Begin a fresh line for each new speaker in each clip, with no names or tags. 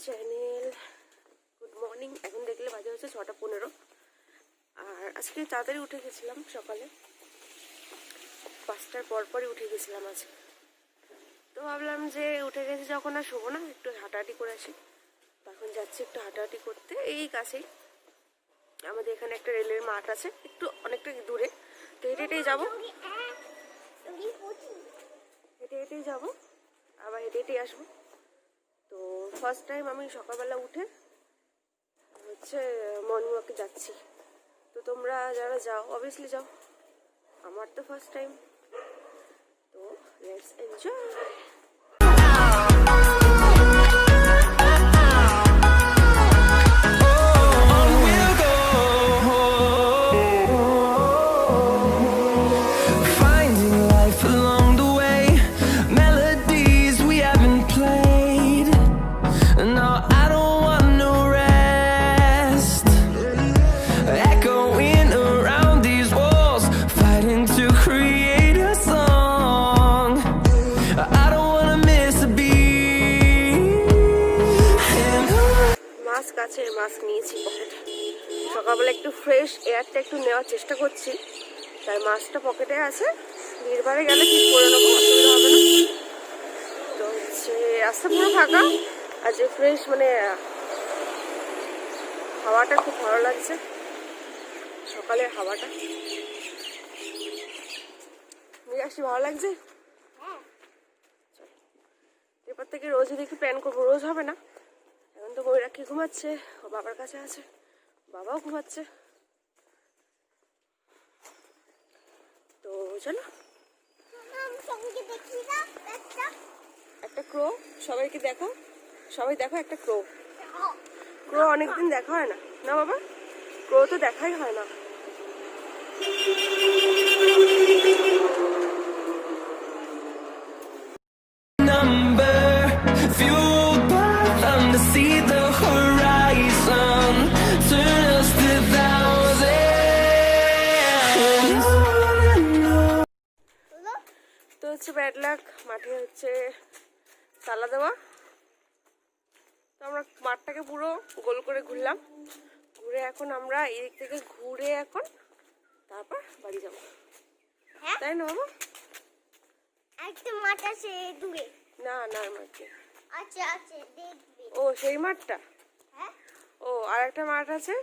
Channel. Good morning. এখন দেখলে বাজে হচ্ছে 6:15। আর আজকে তাড়াতাড়ি উঠে গেছিলাম, সকালে 5টার পরপরই উঠে গেছিলাম আজ। তো ভাবলাম যে উঠে গেছি যখন আর শোবো না, একটু হাঁটাহাঁটি করে আসি। তখন যাচ্ছি একটু হাঁটাহাঁটি করতে, এই কাছেই আমাদের এখানে একটা রেলের মাঠ আছে, একটু অনেকটা দূরে। তো হেঁটে হেঁটেই যাবো, হেঁটে হেঁটেই যাবো, আবার হেঁটে হেঁটেই আসবো। তো ফার্স্ট টাইম আমি সকালবেলা উঠে হচ্ছে মর্নিং ওয়াকে যাচ্ছি। তো তোমরা যারা যাও অবভিয়াসলি যাও, আমার তো ফার্স্ট টাইম। তো লেটস এনজয়। মাস্ক নিয়েছি পকেটে, সকালবেলা একটু ফ্রেশ এয়ারটা একটু নেওয়ার চেষ্টা করছি, তাই মাস্কটা পকেটে আছে। ভিড়ভাড়ে গেলে ঠিক করে নেবো, অসুবিধা হবে না। তো হচ্ছে রাস্তা পুরো ফাঁকা, আর যে ফ্রেশ মানে হাওয়াটা খুব ভালো লাগছে, সকালের হাওয়াটা আসছি ভালো লাগছে। এরপর থেকে রোজই দেখি প্ল্যান করবো, রোজ হবে না। এখন তো বইরাক্ষী ঘুমাচ্ছে, ও বাবার কাছে আছে, বাবাও ঘুমাচ্ছে। তো চলো একটা ক্রো সবাইকে দেখো, সবাই দেখো একটা ক্রো। ক্রো অনেকদিন দেখা হয় না, না বাবা? ক্রো তো দেখাই হয় না। তো হচ্ছে ব্যাড লাক, মাঠে হচ্ছে তালা দেওয়া। তো আমরা মাঠটাকে পুরো গোল করে ঘুরলাম, ঘুরে এখন আমরা এদিক থেকে ঘুরে এখন তারপর বাড়ি যাবো, তাই না বাবা?
একটা মাঠ আছে দূরে।
না না মাঠে
আচ্ছা আচ্ছা দেখবি।
ও সেই মাঠটা?
হ্যাঁ।
ও আর একটা মাঠ আছে।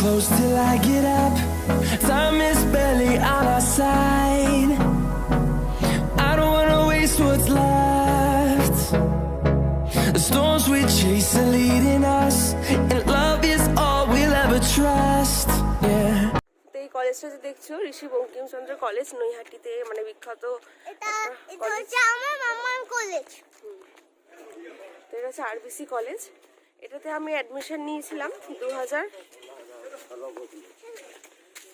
Close till I get up. Time is barely on our side. I don't wanna waste what's left. The storms we chase are leading us, and love is all we'll ever trust. Yeah.
তো এই কলেজটা যে দেখছো ঋষি Bankimchandra college, নৈহাটিতে মানে বিখ্যাত।
এটা হচ্ছে আমার মামার কলেজ।
তো এটা হচ্ছে আরবিসি কলেজ। এটাতে আমি অ্যাডমিশন নিয়েছিলাম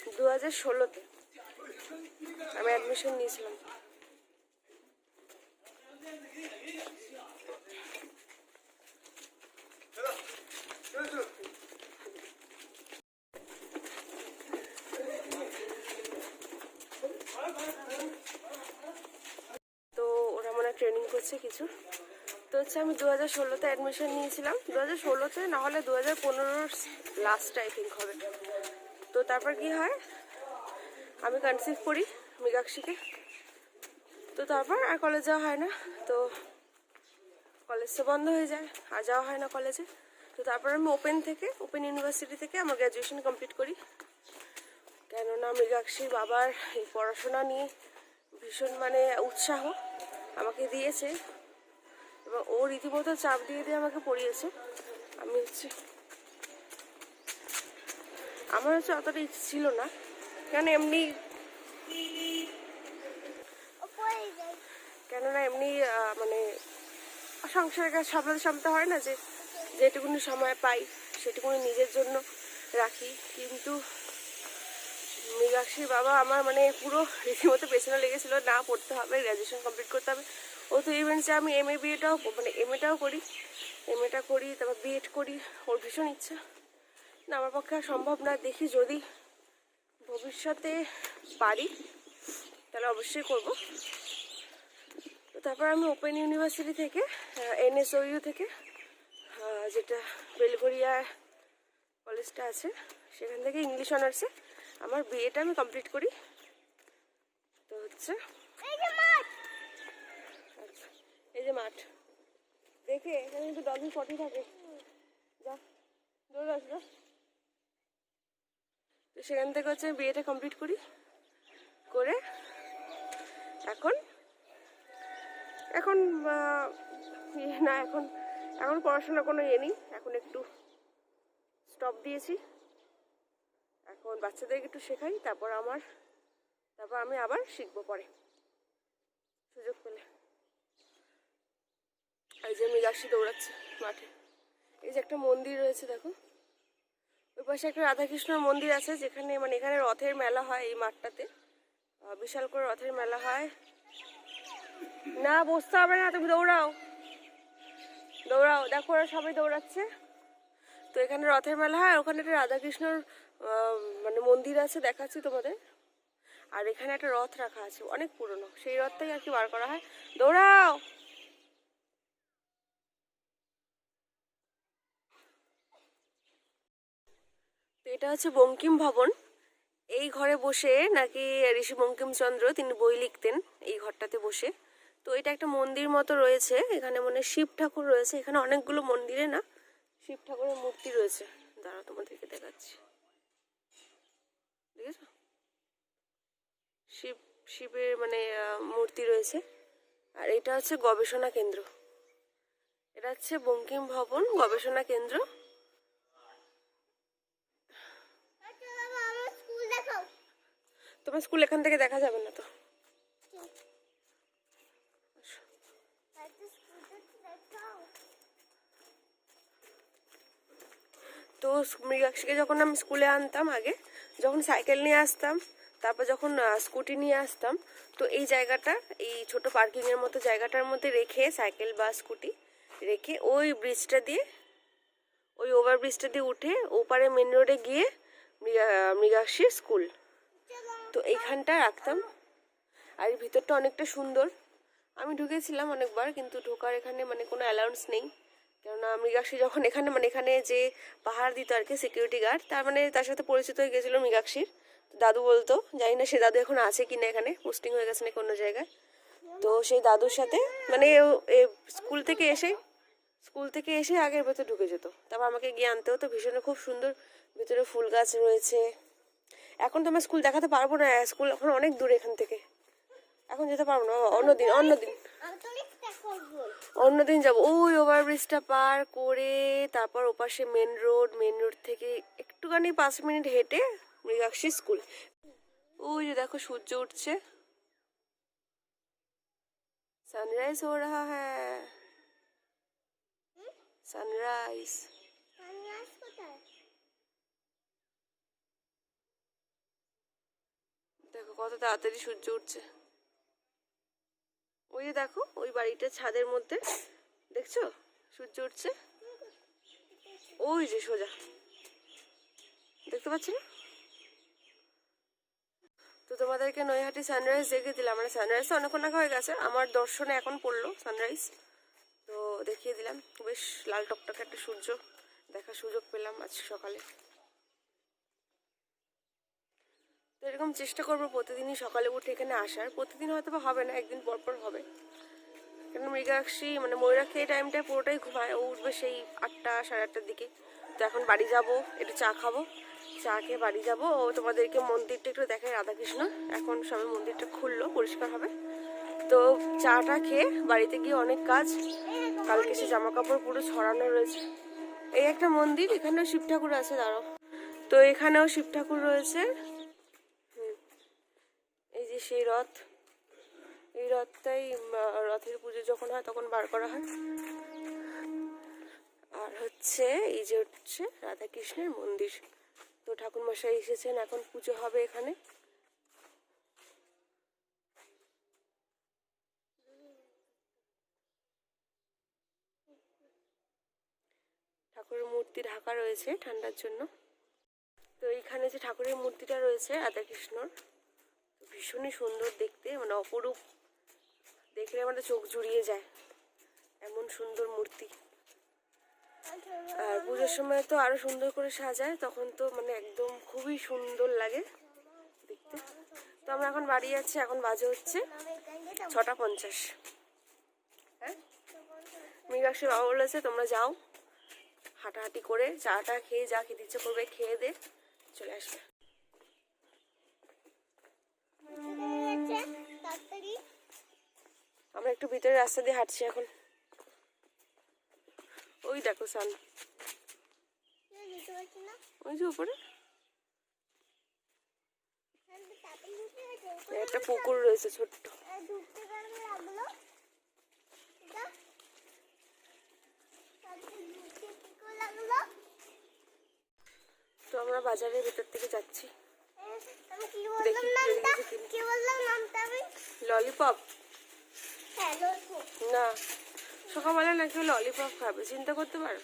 2016-তে আমি অ্যাডমিশন নিয়েছিলাম। তো ওরা মনে ট্রেনিং করছে কিছু। তো হচ্ছে আমি 2016-তে অ্যাডমিশন নিয়েছিলাম, 2016-তে না হলে 2015-র লাস্ট আই থিঙ্ক হবে। তো তারপর কি হয়, আমি কনসিভ করি মৃগাক্ষীকে। তো তারপর আর কলেজ যাওয়া হয় না, তো কলেজ তো বন্ধ হয়ে যায়, আর যাওয়া হয় না কলেজে। তো তারপর আমি ওপেন ইউনিভার্সিটি থেকে আমার গ্র্যাজুয়েশন কমপ্লিট করি। কেননা মৃগাক্ষীর বাবার এই পড়াশোনা নিয়ে ভীষণ মানে উৎসাহ আমাকে দিয়েছে, এবং ও রীতিমতো চাপ দিয়ে দিয়ে আমাকে পড়িয়েছে। আমার হচ্ছে অতটা ইচ্ছে ছিল না, কেননা এমনি মানে সংসারের কাজ সামলাতে হয় না, যে যেটুকুনি সময় পাই সেটুকুনি নিজের জন্য রাখি। কিন্তু মৃগাক্ষীর বাবা আমার মানে পুরো রীতিমতো পেছনে লেগেছিল, না পড়তে হবে, গ্র্যাজুয়েশন কমপ্লিট করতে হবে। ও তো ইভেন্টসে আমি এমএটাও করি, এমএটা করি, তারপর বিএড করি। ওর ভীষণ ইচ্ছা, না, আমার পক্ষে আর সম্ভব না। দেখি যদি ভবিষ্যতে পারি তাহলে অবশ্যই করব। তো তারপর আমি ওপেন ইউনিভার্সিটি থেকে NSOU থেকে যেটা বেলঘরিয়া কলেজটা আছে সেখান থেকে ইংলিশ অনার্সে আমার বিএটা আমি কমপ্লিট করি। তো হচ্ছে আচ্ছা, এই যে মাঠ দেখে এখানে কিন্তু ডগি পটি থাকে, যা দৌড়ে আসবে। তো সেখান থেকে হচ্ছে বিএটা কমপ্লিট করি, করে এখন না এখন পড়াশোনা কোনো ইয়ে নেই, এখন একটু স্টপ দিয়েছি। এখন বাচ্চাদেরকে একটু শেখাই, তারপর আমি আবার শিখবো পরে সুযোগ পেলে। এই যে মৃগাক্ষী দৌড়াচ্ছে মাঠে। এই যে একটা মন্দির রয়েছে দেখো, ওই পাশে একটা রাধাকৃষ্ণর মন্দির আছে, যেখানে মানে এখানে রথের মেলা হয়। এই মাঠটাতে বিশাল করে রথের মেলা হয়। না, বসতে হবে না, তুমি দৌড়াও। দেখো ওরা সবাই দৌড়াচ্ছে। তো এখানে রথের মেলা হয়, ওখানে একটা রাধাকৃষ্ণর মানে মন্দির আছে, দেখাচ্ছি তোমাদের। আর এখানে একটা রথ রাখা আছে, অনেক পুরনো, সেই রথটাই আর কি বার করা হয়। দৌড়াও। তো এটা হচ্ছে বঙ্কিম ভবন। এই ঘরে বসে নাকি ঋষি বঙ্কিমচন্দ্র তিনি বই লিখতেন, এই ঘরটাতে বসে। তো এটা একটা মন্দির মতো রয়েছে, এখানে মানে শিব ঠাকুর রয়েছে। এখানে অনেকগুলো মন্দিরে না শিব ঠাকুরের মূর্তি রয়েছে, দাঁড়াও তোমাদেরকে দেখাচ্ছি। দেখেছো, শিবের মানে মূর্তি রয়েছে। আর এটা হচ্ছে গবেষণা কেন্দ্র, এটা হচ্ছে বঙ্কিম ভবন গবেষণা কেন্দ্র। তোমার স্কুল এখান থেকে দেখা যাবে না তো। তো মৃগাক্ষীকে যখন আমি স্কুলে আনতাম, আগে যখন সাইকেল নিয়ে আসতাম, তারপর যখন স্কুটি নিয়ে আসতাম, তো এই জায়গাটা, এই ছোট পার্কিংয়ের মতো জায়গাটার মধ্যে রেখে সাইকেল বা স্কুটি রেখে ওই ব্রিজটা দিয়ে, ওই ওভারব্রিজটা দিয়ে উঠে ওপারে মেন রোডে গিয়ে মৃগাক্ষীর স্কুল, তো এইখানটা রাখতাম। আর এই ভিতরটা অনেকটা সুন্দর। আমি ঢুকেছিলাম অনেকবার, কিন্তু ঢোকার এখানে মানে কোনো অ্যালাউন্স নেই। কেননা মৃগাক্ষী যখন এখানে যে পাহাড় দিত আর কি সিকিউরিটি গার্ড, তার মানে তার সাথে পরিচিত হয়ে গেছিলো মৃগাক্ষীর। দাদু বলতো, জানি না সে দাদু এখন আছে কি না, এখানে পোস্টিং হয়ে গেছে নাকি অন্য জায়গায়। তো সেই দাদুর সাথে মানে স্কুল থেকে এসে আগের ভেতর ঢুকে যেত, তারপর আমাকে গিয়ে আনতে হতো। ভীষণ খুব সুন্দর, ভিতরে ফুল গাছ রয়েছে। এখন তো আমার স্কুল দেখাতে পারবো না, স্কুল এখন অনেক দূরে এখান থেকে, এখন যেতে পারবো না। অন্যদিন যাবো। ওই ওভারব্রিজটা পার করে তারপর ওপাশে মেন রোড থেকে একটুখানি 5 মিনিট হেঁটে মৃগাক্ষী স্কুল। ওই যে দেখো সূর্য উঠছে, সানরাইজ हो रहा है, সানরাইজ। দেখো কত তাড়াতাড়ি সূর্য উঠছে। ওই যে দেখো ওই বাড়িটার ছাদের মধ্যে, দেখছো সূর্য উঠছে, ওই যে সোজা, দেখতে পাচ্ছ না? তো তোমাদেরকে নৈহাটি সানরাইজ দেখে দিলাম। মানে সানরাইজ তো অনেকক্ষণ আগে হয়ে গেছে, আমার দর্শনে এখন পড়লো সানরাইজ, তো দেখিয়ে দিলাম। বেশ লাল টকটকে একটা সূর্য দেখার সুযোগ পেলাম আজ সকালে। তো এরকম চেষ্টা করবো প্রতিদিনই সকালে উঠে এখানে আসার। প্রতিদিন হয়তো বা হবে না, একদিন পর পর হবে। কেন মৃগাক্ষী মানে ময়ূরাক্ষী এই টাইমটায় পুরোটাই ঘুমায়, ও উঠবে সেই 8টা সাড়ে 8টার দিকে। তো এখন বাড়ি যাব, একটু চা খাবো, চা খেয়ে বাড়ি যাবো। ও তোমাদেরকে মন্দিরটা একটু দেখায়, রাধাকৃষ্ণ। এখন সবে মন্দিরটা খুললো, পরিষ্কার হবে। তো চাটা খেয়ে বাড়িতে গিয়ে অনেক কাজ, কালকে সে জামা কাপড় পুরো ছড়ানো রয়েছে। এই একটা মন্দির, এখানেও শিব ঠাকুর আছে, দাঁড়াও। তো এখানেও শিব ঠাকুর রয়েছে। এই যে সেই রথ, এই রথটাই রথের পুজো যখন হয় তখন বার করা হয়। আর হচ্ছে এই যে হচ্ছে রাধাকৃষ্ণের মন্দির। তো ঠাকুর মশাই এসেছেন, এখন পুজো হবে এখানে। ঠাকুরের মূর্তি ঢাকা রয়েছে ঠান্ডার জন্য। তো এইখানে যে ঠাকুরের মূর্তিটা রয়েছে রাধাকৃষ্ণর, ভীষণই সুন্দর দেখতে, মানে অপরূপ, দেখলে আমাদের চোখ জুড়িয়ে যায়, এমন সুন্দর মূর্তি। আর পুজোর সময় তো আরো সুন্দর করে সাজায়, তখন তো মানে একদম খুবই সুন্দর লাগে দেখতে। তো আমরা এখন বাড়ি যাচ্ছি, এখন বাজে হচ্ছে 6:50। হ্যাঁ, মীনাক্ষী বাবা বলেছে তোমরা যাও, হাঁটাহাঁটি করে চাটা খেয়ে যা খেতে ইচ্ছে করবে খেয়ে দে চলে আসবে। আমরা একটু ভিতরে রাস্তা দিয়ে হাঁটছি এখন। ওই দেখো সান, ওই যে উপরে একটা পুকুর রয়েছে ছোট্ট। তো আমরা বাজারের ভেতর থেকে যাচ্ছি, ললিপপ না, সকালবেলা নাকি ললিপপ খাবে, চিন্তা করতে পারো।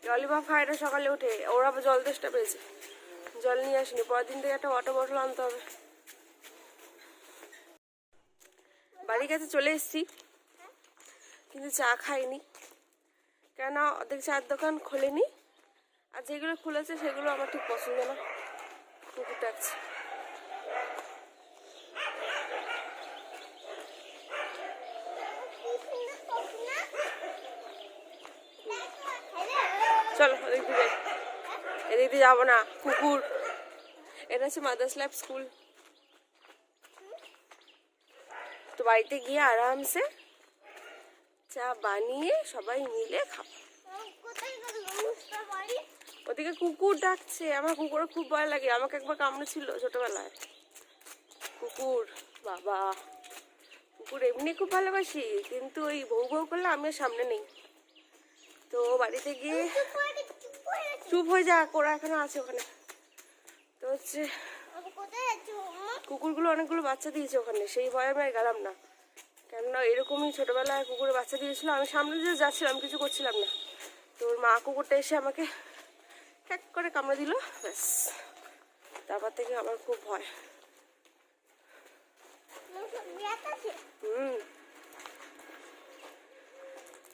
ললিপপ খায় না সকালে উঠে, ওরা জল তেষ্টা পেয়েছে, জল নিয়ে আসেনি, পরের দিন থেকে একটা ওয়াটার বটল আনতে হবে। বাড়ির কাছে চলে এসেছি, কিন্তু চা খাইনি, কেন অর্ধেক চার দোকান খোলেনি, আর যেগুলো খুলেছে সেগুলো আমার ঠিক পছন্দ না, কুকুর ডাকছে। চলো ওদিক দিয়ে যাই, এদিক দিয়ে যাবো না, কুকুর। এটা হচ্ছে মাদার্স লাইফ স্কুল। তো বাড়িতে গিয়ে আরামসে চা বানিয়ে সবাই মিলে খাবো। ওদিকে কুকুর ডাকছে, আমার কুকুরের খুব ভয় লাগে, আমাকে একবার কামড়েছিল ছোটবেলায় কুকুর। বাবা, কুকুর এমনি খুব ভালোবাসি, কিন্তু ওই বউ বউ করলে আমি সামনে নেই। তো বাড়িতে গিয়ে চুপ হয়ে যা, ওরা এখনো আছে ওখানে। তো হচ্ছে কুকুরগুলো অনেকগুলো বাচ্চা দিয়েছে ওখানে, সেই ভয়ে আমি আর গেলাম না, কেননা এরকমই ছোটবেলায় কুকুরের বাচ্চা দিয়েছিল, আমি সামনে দিয়ে যাচ্ছিলাম, কিছু করছিলাম না। তো ওর মা কুকুরটা এসে আমাকে এক করে কামড়ে দিল, ব্যাস তারপর থেকে আমার খুব ভয়।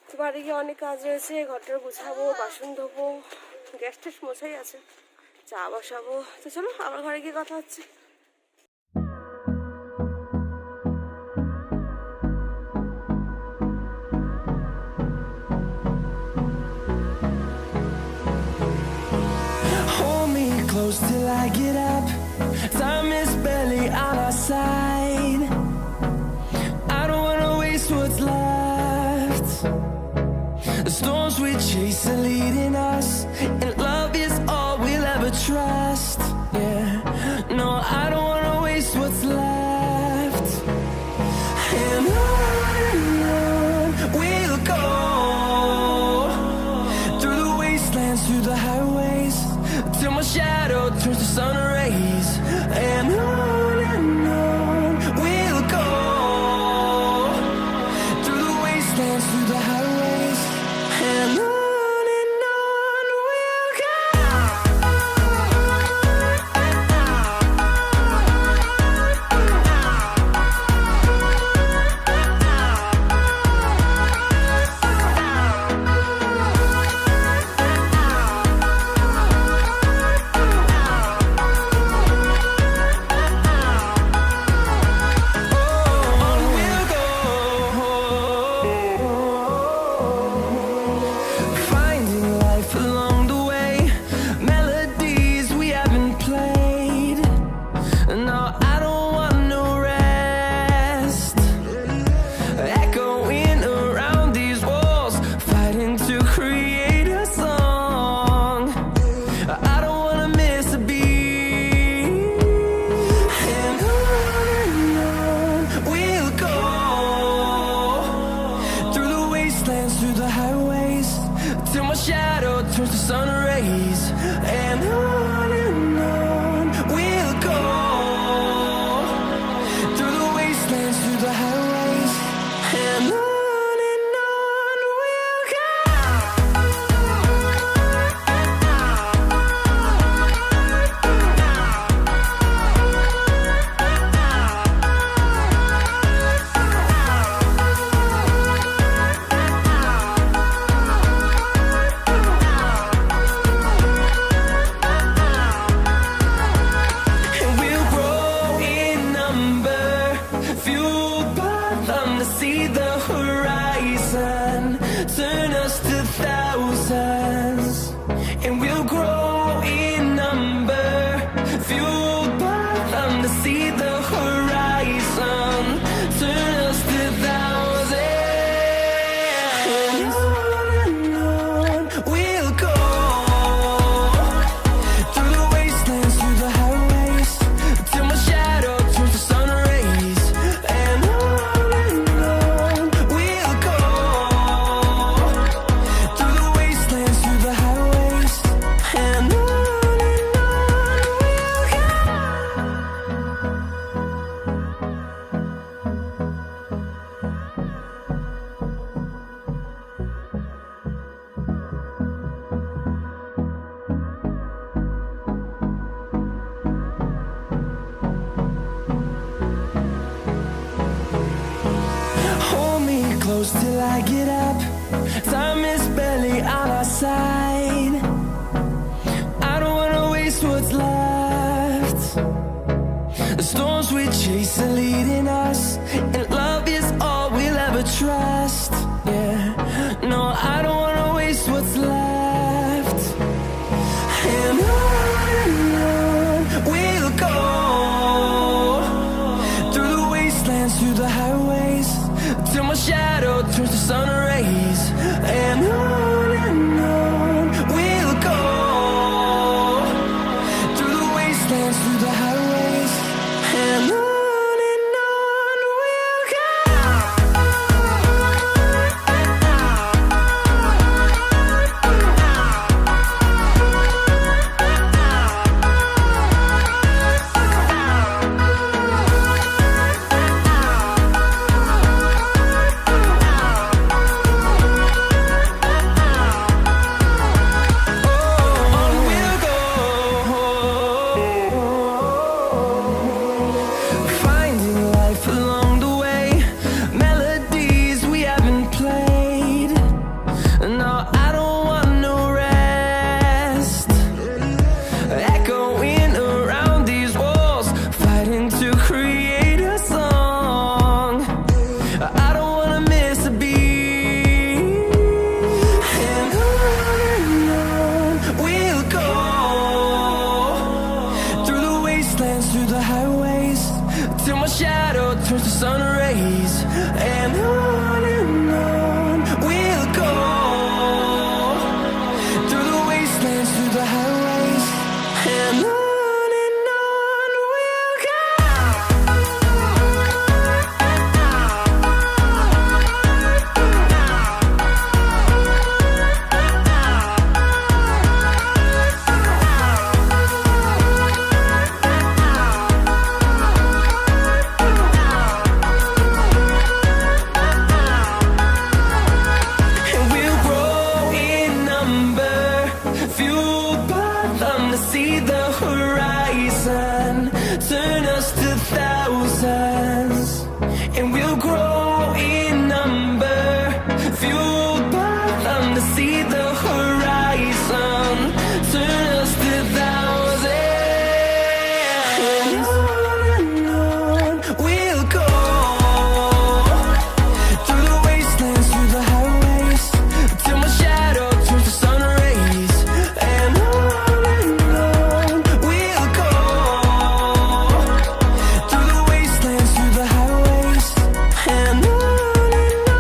তো বাড়ি গিয়ে অনেক কাজ রয়েছে, ঘরটা গুছাবো, বাসন ধোবো, গ্যাস ট্যাস মোছাই আছে, চা বসাবো। তো চলো আমার ঘরে গিয়ে কথা হচ্ছে।
Close till I get up, time is barely on our side. I don't wanna waste what's left. The storms we chase are leading us, and love is all we'll ever trust. Yeah, no, I don't wanna waste what's left. And on we'll go, through the wastelands, through the highways, till my shadow turns to sun rays. And on we'll go, through the wastelands, through the highways. And on we'll go. close till I get up. Time is barely on our side. I don't wanna waste what's left. The storms we chase are leading us, and love is all we'll ever trust. Yeah, no, I don't wanna waste what's left. And on we'll go, through the wastelands, through the highways, till my shadow turns to sun rays. And on we'll go, through the wastelands, through the highways, and on we'll go. On we'll go, finding life along the way, melodies we haven't played. No, I don't want no rest, echoing around these walls, fighting to create a song. I don't wanna miss a beat. And on we'll go, through the wastelands, through the highways, till my shadow turns to sun rays. And on we'll go, through the wastelands, through the highways, and on we'll go. And we'll grow in number, fueled by them to see the horizon, turn us to thousands. And we'll grow in number, fueled by them to see the horizon, turn us to thousands. And on we'll go, through the wastelands, through the highways, till my shadow turns to sun rays. And on we'll go, through the wastelands, through the highways, and on we'll go.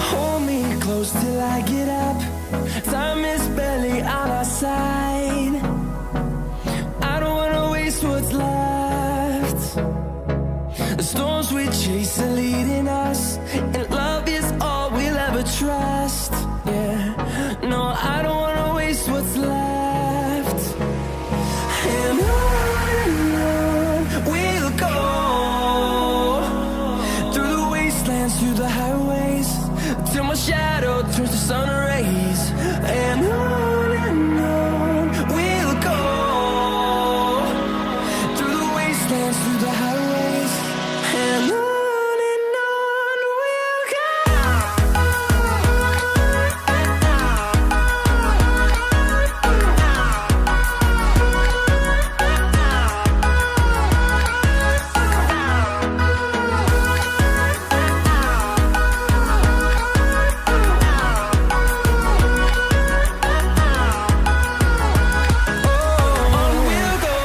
Hold me close till I get up. Time is barely on our side. I don't wanna waste what's left. The storms we chase are leading us, and love is all we'll ever trust. Yeah, no, I don't wanna waste what's left. And on we'll go, through the wastelands, through the highways, till my shadow turns to sun rays. And on we'll go, through the wastelands, through the highways, and on we'll go. On we'll go.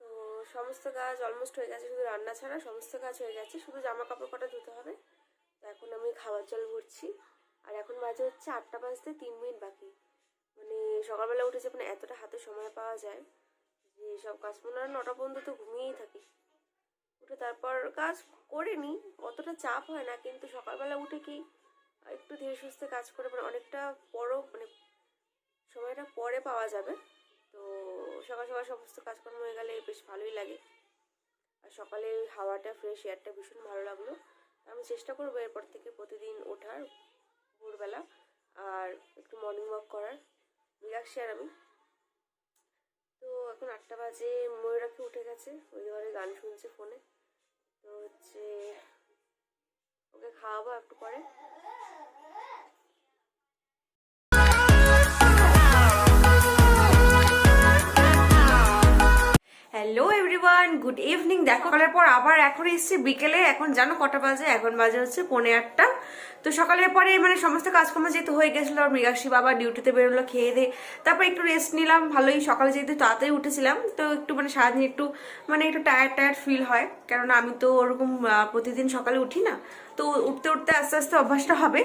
তো সমস্ত কাজ almost হয়ে গেছে, শুধু রান্না ছাড়া সমস্ত কাজ হয়ে গেছে, শুধু জামা কাপড় কটা ধুতে হবে। তো এখন আমি খাবার জল ভরছি, আর এখন বাজে হচ্ছে 8টা বাজতে 3 মিনিট বাকি। মানে সকালবেলা উঠে যখন এতটা হাতে সময় পাওয়া যায় যে সব কাজ মনে হয় 9টা পর্যন্ত তো ঘুমিয়েই থাকি। উঠে তারপর কাজ করে নিই, অতটা চাপ হয় না, কিন্তু সকালবেলা উঠে কি একটু ধীরে সুস্থে কাজ করে মানে অনেকটা বড় মানে সময়টা পরে পাওয়া যাবে। তো সকাল সকাল সমস্ত কাজকর্ম হয়ে গেলে বেশ ভালোই লাগে। আর সকালে হাওয়াটা ফ্রেশ এয়ারটা ভীষণ ভালো লাগলো। আমি চেষ্টা করবো এরপর থেকে প্রতিদিন ওঠার ভোরবেলা আর একটু মর্নিং ওয়াক করার। রিল্যাক্স আর আমি তো এখন 8টা বাজে, ময়ূরাকে উঠে গেছে, ওই ঘরে গান শুনছে ফোনে। তো হচ্ছে ওকে খাওয়াবো একটু পরে। Hello everyone, good evening. দেখো সকালের পর আবার এখন এসেছি বিকেলে। এখন জানো কটা বাজে? এখন বাজে হচ্ছে 8:45। তো সকালের পরে মানে সমস্ত কাজকর্ম যেহেতু হয়ে গেছিলো, আর মৃগাক্ষী বাবা ডিউটিতে বেরোলো, খেয়ে দিয়ে তারপর একটু রেস্ট নিলাম। ভালোই সকালে যেহেতু তাড়াতাড়ি উঠেছিলাম, তো একটু মানে সারাদিন একটু মানে একটু টায়ার্ড ফিল হয়, কেননা আমি তো ওরকম প্রতিদিন সকালে উঠি না। তো উঠতে উঠতে আস্তে আস্তে অভ্যাসটা হবে,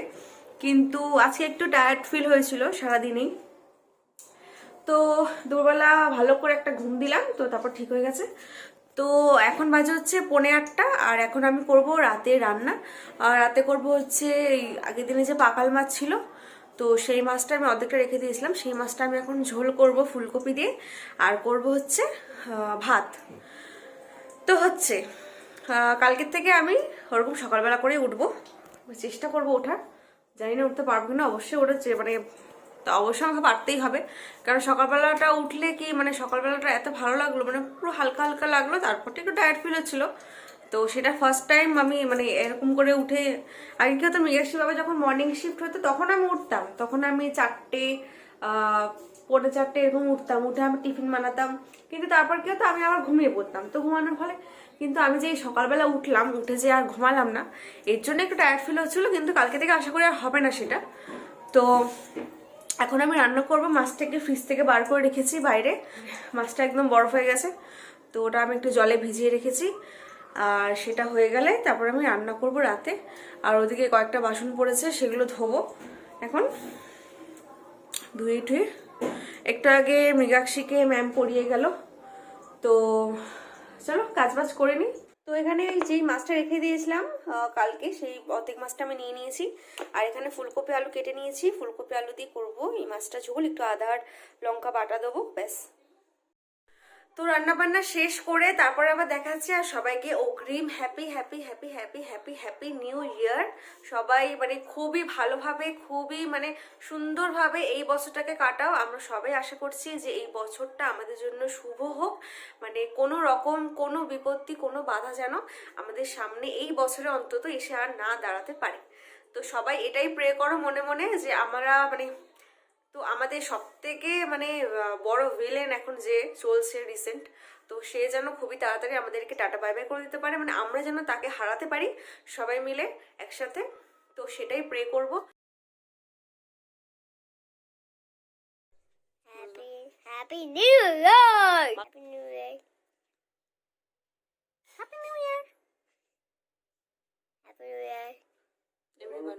কিন্তু আজকে একটু টায়ার্ড ফিল হয়েছিল সারাদিনেই। তো দুপুরবেলা ভালো করে একটা ঘুম দিলাম, তো তারপর ঠিক হয়ে গেছে। তো এখন বাজে হচ্ছে 8:45, আর এখন আমি করব রাতে রান্না। আর রাতে করব হচ্ছে আগের দিনে যে পাকাল মাছ ছিল, তো সেই মাছটা আমি অর্ধেকটা রেখে দিয়েছিলাম, সেই মাছটা আমি এখন ঝোল করব ফুলকপি দিয়ে, আর করব হচ্ছে ভাত। তো হচ্ছে কালকের থেকে আমি ওরকম সকালবেলা করে উঠবো, চেষ্টা করব ওঠার। জানি না উঠতে পারবো কিনা, অবশ্যই ওঠে মানে তো অবশ্যই আমাকে পারতেই হবে, কারণ সকালবেলাটা উঠলে কি মানে সকালবেলাটা এত ভালো লাগলো, মানে পুরো হালকা হালকা লাগলো। তারপর একটু টায়ার্ড ফিল হচ্ছিল, তো সেটা ফার্স্ট টাইম আমি মানে এরকম করে উঠে। আগে কি হতো, মৃগাক্ষী বাবা যখন মর্নিং শিফট হতো তখন আমি উঠতাম, তখন আমি 4টে 4:45 এরকম উঠতাম, উঠে আমি টিফিন বানাতাম। কিন্তু তারপর কি হতো, আমি আবার ঘুমিয়ে পড়তাম। তো ঘুমানোর ফলে কিন্তু আমি যে সকালবেলা উঠলাম, উঠে যে আর ঘুমালাম না, এর জন্য একটু টায়ার্ড ফিল হচ্ছিলো। কিন্তু কালকে থেকে আশা করি আর হবে না সেটা। তো এখন আমি রান্না করবো। মাছটাকে ফ্রিজ থেকে বার করে রেখেছি বাইরে, মাছটা একদম বরফ হয়ে গেছে, তো ওটা আমি একটু জলে ভিজিয়ে রেখেছি। আর সেটা হয়ে গেলে তারপর আমি রান্না করব রাতে। আর ওদিকে কয়েকটা বাসন পড়েছে, সেগুলো ধোবো এখন। ধুয়ে টুয়ে একটু আগে মৃগাক্ষীকে ম্যাম পড়িয়ে গেল, তো চলো কাজ বাজ করে নিই। তো এখানে যেই মাছটা রেখে দিয়েছিলাম কালকে, সেই অর্ধেক মাছটা আমি নিয়ে নিয়েছি। আর এখানে ফুলকপি আলু কেটে নিয়েছি, ফুলকপি আলু দিয়ে করবো এই মাছটা ঝোল। একটু আদা আর লঙ্কা বাটা দেবো, ব্যাস। তো রান্না বান্না শেষ করে তারপরে আবার দেখাচ্ছি। আর সবাইকে অগ্রিম happy happy happy happy happy happy new ইয়ার। সবাই মানে খুবই ভালোভাবে, খুবই মানে সুন্দরভাবে এই বছরটাকে কাটাও। আমরা সবাই আশা করছি যে এই বছরটা আমাদের জন্য শুভ হোক, মানে কোনো রকম কোনো বিপত্তি, কোনো বাধা যেন আমাদের সামনে এই বছরে অন্তত এসে আর না দাঁড়াতে পারে। তো সবাই এটাই প্রে করো মনে মনে, যে আমরা মানে তো আমাদের সব থেকে মানে বড় ভিলেন এখন যে চলছে রিসেন্ট, তো সে যেন খুবই তাড়াতাড়ি আমাদেরকে টাটা বাই বাই করে দিতে পারে, মানে আমরা যেন তাকে হারাতে পারি সবাই মিলে একসাথে। তো সেটাই প্রে করব।
Happy new year, happy new year, happy new year, happy new year,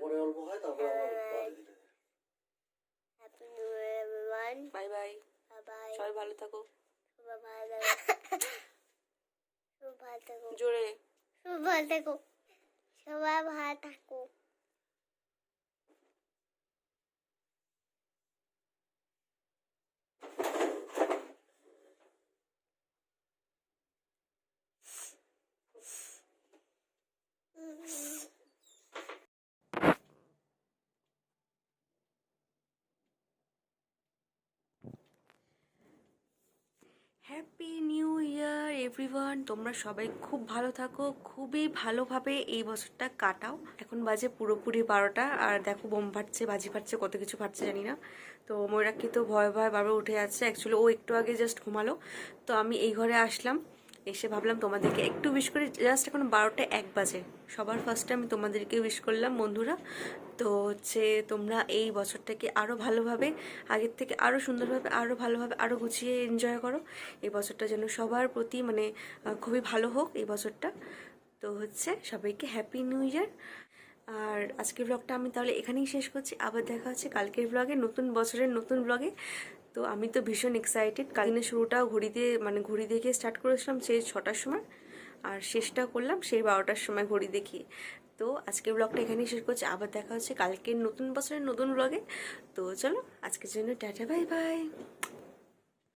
পরে অল্প হয় তারপর
happy new year everyone.
Bye bye,
bye.
সবাই ভালো থাকো,
সবাই ভালো থাকো, সবাই ভালো থাকো,
জোরে
সবাই ভালো থাকো, সবাই ভালো থাকো।
Happy new year everyone. তোমরা সবাই খুব ভালো থাকো, খুবই ভালোভাবে এই বছরটা কাটাও। এখন বাজে পুরোপুরি 12টা, আর দেখো বোম ফাটছে, বাজি ফাটছে, কত কিছু ফাটছে জানি না। তো ময়ূরাক্ষী তো ভয় ভয় বারবার উঠে যাচ্ছে। অ্যাকচুয়ালি ও একটু আগে জাস্ট ঘুমালো, তো আমি এই ঘরে আসলাম, এসে ভাবলাম তোমাদেরকে একটু উইশ করে। জাস্ট এখন 12টা 1 বাজে, সবার ফার্স্টে আমি তোমাদেরকে উইশ করলাম বন্ধুরা। তো হচ্ছে তোমরা এই বছরটাকে আরও ভালোভাবে, আগের থেকে আরও সুন্দরভাবে, আরও ভালোভাবে, আরও গুছিয়ে এনজয় করো। এই বছরটা যেন সবার প্রতি মানে খুবই ভালো হোক এই বছরটা। তো হচ্ছে সবাইকে হ্যাপি নিউ ইয়ার। আর আজকের ব্লগটা আমি তাহলে এখানেই শেষ করছি। আবার দেখা হচ্ছে কালকের ব্লগে, নতুন বছরের নতুন ব্লগে। তো আমি তো ভীষণ এক্সাইটেড। কাল দিনের শুরুটাও ঘড়ি দেখে স্টার্ট করেছিলাম সেই 6টার সময়, আর শেষটা করলাম সেই 12টার সময় ঘড়ি দেখিয়ে। তো আজকের ব্লগটা এখানেই শেষ করছি। আবার দেখা হচ্ছে কালকের নতুন বছরের নতুন ব্লগে। তো চলো আজকের জন্য টাটা, বাই বাই।